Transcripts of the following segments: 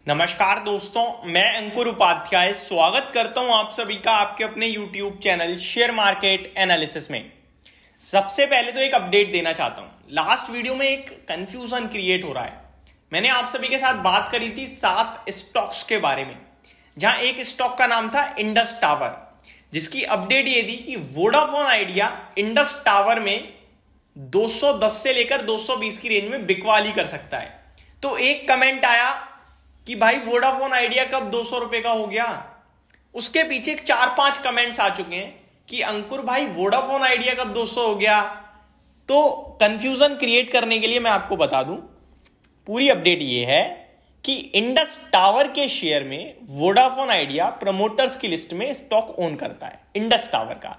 नमस्कार दोस्तों, मैं अंकुर उपाध्याय स्वागत करता हूं आप सभी का आपके अपने YouTube channel share market analysis में। सबसे पहले तो एक अपडेट देना चाहता हूं। लास्ट वीडियो में एक कंफ्यूजन क्रिएट हो रहा है। मैंने आप सभी के साथ बात करी थी 7 स्टॉक्स के बारे में, जहां एक स्टॉक का नाम था इंडस टावर, जिसकी अपडेट ये थी कि वोडाफोन आइडिया इंडस टावर में 210 से लेकर 220 की रेंज में बिकवाली कर सकता है। तो एक कमेंट आया कि भाई वोडाफोन आइडिया कब 200 रुपए का हो गया। उसके पीछे 4-5 कमेंट्स आ चुके हैं कि अंकुर भाई वोडाफोन आइडिया कब 200 हो गया। तो कंफ्यूजन क्रिएट करने के लिए मैं आपको बता दूं, पूरी अपडेट ये है कि इंडस टावर के शेयर में वोडाफोन आइडिया प्रमोटर्स की लिस्ट में स्टॉक ओन करता है। इंडस टावर का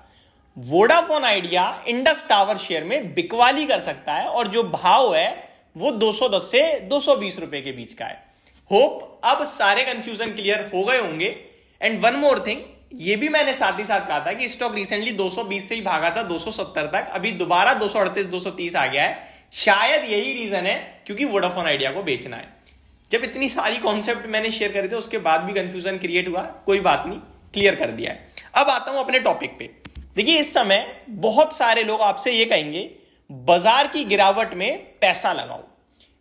Vodafone idea Indus tower share में बिकवाली कर सकता है और जो भाव है वो 210 से 220 रुपए के बीच का है। होप अब सारे कंफ्यूजन क्लियर हो गए होंगे। एंड वन मोर थिंग, ये भी मैंने साथ ही साथ कहा था कि स्टॉक रिसेंटली 220 से ही भागा था 270 तक, अभी दोबारा 238 230 आ गया है। शायद यही रीजन है क्योंकि वोडाफोन आइडिया को बेचना है। जब इतनी सारी कॉन्सेप्ट मैंने शेयर करे थे उसके बाद भी कंफ्यूजन क्रिएट हुआ, कोई बात नहीं, क्लियर कर दिया है। अब आता हूं अपने टॉपिक पे। देखिए, इस समय बहुत सारे लोग आपसे ये कहेंगे बाजार की गिरावट में पैसा लगाओ।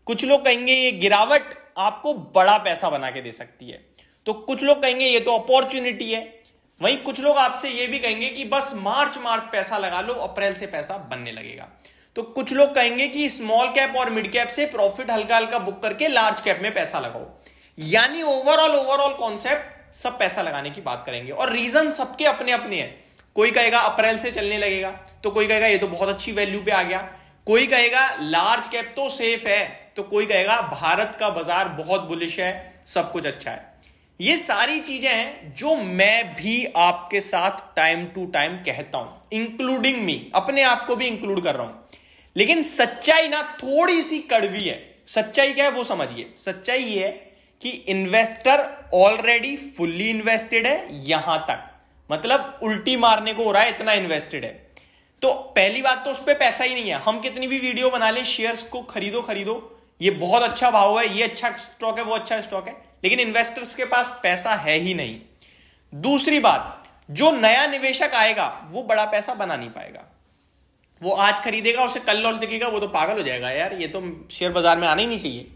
कुछ लोग कहेंगे ये गिरावट आपको बड़ा पैसा बना के दे सकती है, तो कुछ लोग कहेंगे ये तो अपॉर्चुनिटी है। वहीं कुछ लोग आपसे ये भी कहेंगे कि बस मार्च पैसा लगा लो, अप्रैल से पैसा बनने लगेगा। तो कुछ लोग कहेंगे कि स्मॉल कैप और मिड कैप से प्रॉफिट हल्का हल्का बुक करके लार्ज कैप में पैसा लगाओ। यानी ओवरऑल कॉन्सेप्ट सब पैसा लगाने की बात करेंगे और रीजन सबके अपने अपने हैं। कोई कहेगा अप्रैल से चलने लगेगा, तो कोई कहेगा ये तो बहुत अच्छी वैल्यू पे आ गया, कोई कहेगा लार्ज कैप तो सेफ है, तो कोई कहेगा भारत का बाजार बहुत बुलिश है, सब कुछ अच्छा है। ये सारी चीजें हैं जो मैं भी आपके साथ टाइम टू टाइम कहता हूं, इंक्लूडिंग मी, अपने आप को भी इंक्लूड कर रहा हूं। लेकिन सच्चाई ना थोड़ी सी कड़वी है। सच्चाई क्या है वो समझिए। सच्चाई ये है कि इन्वेस्टर ऑलरेडी फुल्ली इन्वेस्टेड है, यहां तक मतलब उल्टी मारने को हो रहा है, इतना इन्वेस्टेड है। तो पहली बात तो उस पर पैसा ही नहीं है। हम कितनी भी वीडियो बना लें शेयर्स को खरीदो, ये बहुत अच्छा भाव है, ये अच्छा स्टॉक है, वो अच्छा स्टॉक है, लेकिन इन्वेस्टर्स के पास पैसा है ही नहीं। दूसरी बात, जो नया निवेशक आएगा वो बड़ा पैसा बना नहीं पाएगा। वो आज खरीदेगा, उसे कल लॉस दिखेगा, वो तो पागल हो जाएगा, यार ये तो शेयर बाजार में आना ही नहीं चाहिए।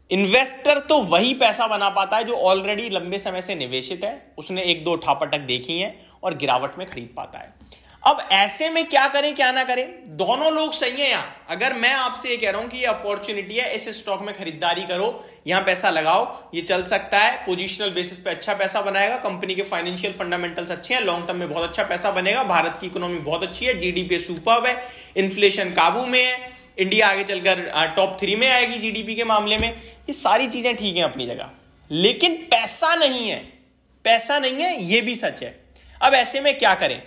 इन्वेस्टर तो वही पैसा बना पाता है जो ऑलरेडी लंबे समय से निवेशित है, उसने 1-2 उठापटक देखी है और गिरावट में खरीद पाता है। अब ऐसे में क्या करें क्या ना करें, दोनों लोग सही है। यहां अगर मैं आपसे ये कह रहा हूं कि ये अपॉर्चुनिटी है, इस स्टॉक में खरीदारी करो, यहां पैसा लगाओ, ये चल सकता है, पोजिशनल बेसिस पे अच्छा पैसा बनाएगा, कंपनी के फाइनेंशियल फंडामेंटल्स अच्छे हैं, लॉन्ग टर्म में बहुत अच्छा पैसा बनेगा, भारत की इकोनॉमी बहुत अच्छी है, जीडीपी सुपर्ब है, इन्फ्लेशन काबू में है, इंडिया आगे चलकर टॉप 3 में आएगी जीडीपी के मामले में। ये सारी चीजें ठीक है अपनी जगह, लेकिन पैसा नहीं है, ये भी सच है। अब ऐसे में क्या करें?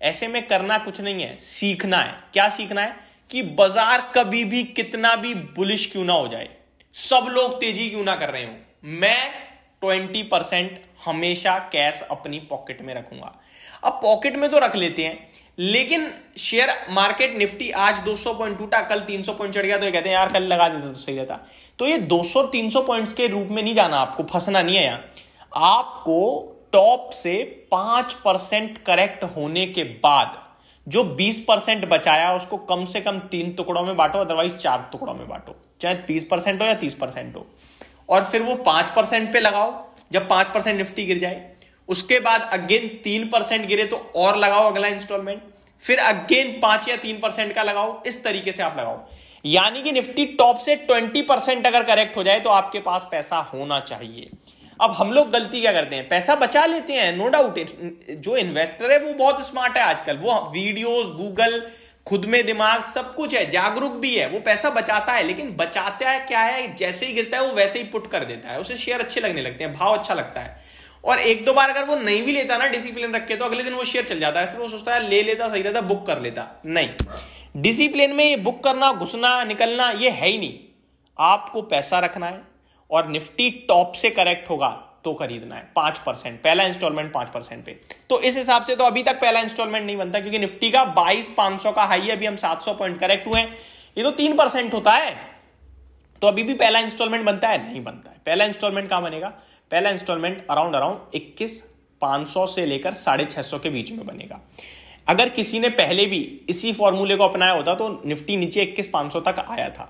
ऐसे में करना कुछ नहीं है, सीखना है। क्या सीखना है? कि बाजार कभी भी कितना भी बुलिश क्यों ना हो जाए, सब लोग तेजी क्यों ना कर रहे हो, मैं 20% हमेशा कैश अपनी पॉकेट में रखूंगा। अब पॉकेट में तो रख लेते हैं, लेकिन शेयर मार्केट निफ्टी आज 200 पॉइंट टूटा, कल 300 पॉइंट चढ़ गया, तो ये कहते हैं यार कल लगा देता तो सही रहता। तो ये 200-300 पॉइंट्स के रूप में नहीं जाना, आपको फंसना नहीं है यहां। आपको टॉप से 5% करेक्ट होने के बाद जो 20% बचाया उसको कम से कम 3 टुकड़ों में बांटो, अदरवाइज 4 टुकड़ों में बांटो, चाहे 20% हो या 30% हो, और फिर वो 5% पे लगाओ। जब 5% निफ्टी गिर जाए, उसके बाद अगेन 3% गिरे तो और लगाओ अगला इंस्टॉलमेंट, फिर अगेन 5 या 3% का लगाओ। इस तरीके से आप लगाओ, यानी कि निफ्टी टॉप से 20% अगर करेक्ट हो जाए तो आपके पास पैसा होना चाहिए। अब हम लोग गलती क्या करते हैं? पैसा बचा लेते हैं, नो डाउट। जो इन्वेस्टर है वो बहुत स्मार्ट है आजकल, वो वीडियोस, गूगल, खुद में दिमाग, सब कुछ है, जागरूक भी है, वो पैसा बचाता है। लेकिन बचाता है क्या है, जैसे ही गिरता है वो वैसे ही पुट कर देता है, उसे शेयर अच्छे लगने लगते हैं, भाव अच्छा लगता है। और 1-2 बार अगर वो नहीं भी लेता ना डिसिप्लिन रख के, तो अगले दिन वो शेयर चल जाता है, फिर वो सोचता है ले लेता सही रहता, बुक कर लेता। नहीं, डिसिप्लिन में ये बुक करना, घुसना, निकलना ये है ही नहीं। आपको पैसा रखना है और निफ्टी टॉप से करेक्ट होगा तो खरीदना है 5%, पहला इंस्टॉलमेंट 5% पे। तो इस हिसाब से तो अभी तक पहला इंस्टॉलमेंट नहीं बनता, क्योंकि निफ्टी का 22,500 का हाई है, अभी हम 700 पॉइंट करेक्ट हुए हैं, ये तो 3% होता है। तो अभी भी पहला इंस्टॉलमेंट बनता है? नहीं बनता है। पहला इंस्टॉलमेंट कहां बनेगा? पहला इंस्टॉलमेंट अराउंड 21,500 से लेकर 650 के बीच में बनेगा। अगर किसी ने पहले भी इसी फॉर्मूले को अपनाया होता तो निफ्टी नीचे 21,500 तक आया था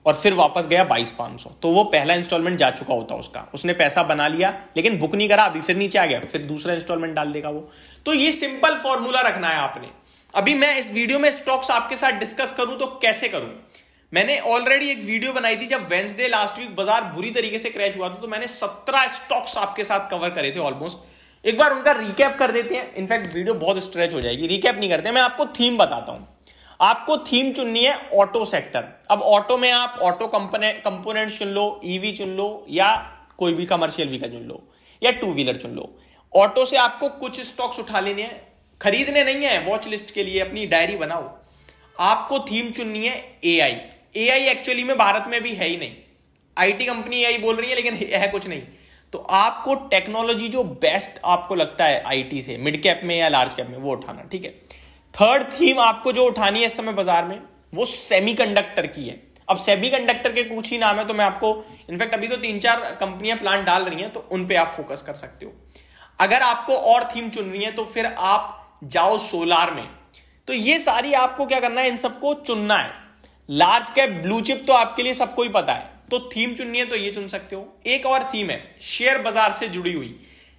और फिर वापस गया 22,500, तो वो पहला इंस्टॉलमेंट जा चुका होता उसका, उसने पैसा बना लिया लेकिन बुक नहीं करा, अभी फिर नीचे आ गया, फिर दूसरा इंस्टॉलमेंट डाल देगा वो। तो ये सिंपल फॉर्मूला रखना है आपने। अभी मैं इस वीडियो में स्टॉक्स आपके साथ डिस्कस करूं तो कैसे करूं? मैंने ऑलरेडी एक वीडियो बनाई थी जब वेंसडे लास्ट वीक बाजार बुरी तरीके से क्रैश हुआ था, तो मैंने 17 स्टॉक्स आपके साथ कवर करे थे ऑलमोस्ट। एक बार उनका रिकैप कर देते हैं, इनफैक्ट वीडियो बहुत स्ट्रेच हो जाएगी, रिकैप नहीं करते, मैं आपको थीम बताता हूं। आपको थीम चुननी है ऑटो सेक्टर। अब ऑटो में आप ऑटो कंपोनेंट चुन लो, ईवी चुन लो, या कोई भी कमर्शियल व्हीकल चुन लो, या टू व्हीलर चुन लो। ऑटो से आपको कुछ स्टॉक्स उठा लेने हैं, खरीदने नहीं है, वॉच लिस्ट के लिए अपनी डायरी बनाओ। आपको थीम चुननी है एआई। एआई एक्चुअली में भारत में भी है ही नहीं, आईटी कंपनी एआई बोल रही है लेकिन है कुछ नहीं। तो आपको टेक्नोलॉजी जो बेस्ट आपको लगता है आईटी से, मिड कैप में या लार्ज कैप में, वो उठाना, ठीक है। थर्ड थीम आपको जो उठानी है इस समय बाजार में, वो सेमीकंडक्टर की है। अब सेमीकंडक्टर के कुछ ही नाम है, तो मैं आपको, इनफैक्ट अभी तो 3-4 कंपनियां प्लान डाल रही हैं, तो उन पे आप फोकस कर सकते हो। अगर आपको और थीम चुननी है तो फिर आप जाओ सोलार में। तो ये सारी आपको क्या करना है, इन सबको चुनना है। लार्ज कैप ब्लू चिप तो आपके लिए सबको ही पता है, तो थीम चुननी है तो ये चुन सकते हो। एक और थीम है शेयर बाजार से जुड़ी हुई,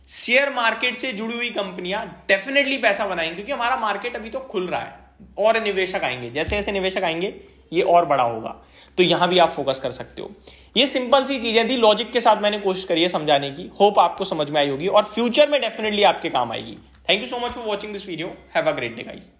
शेयर मार्केट से जुड़ी हुई कंपनियां डेफिनेटली पैसा बनाएंगी, क्योंकि हमारा मार्केट अभी तो खुल रहा है और निवेशक आएंगे, जैसे जैसे निवेशक आएंगे ये और बड़ा होगा, तो यहां भी आप फोकस कर सकते हो। ये सिंपल सी चीजें थी, लॉजिक के साथ मैंने कोशिश करी है समझाने की। होप आपको समझ में आई होगी और फ्यूचर में डेफिनेटली आपके काम आएगी। Thank you so much for watching this video. Have a great day guys.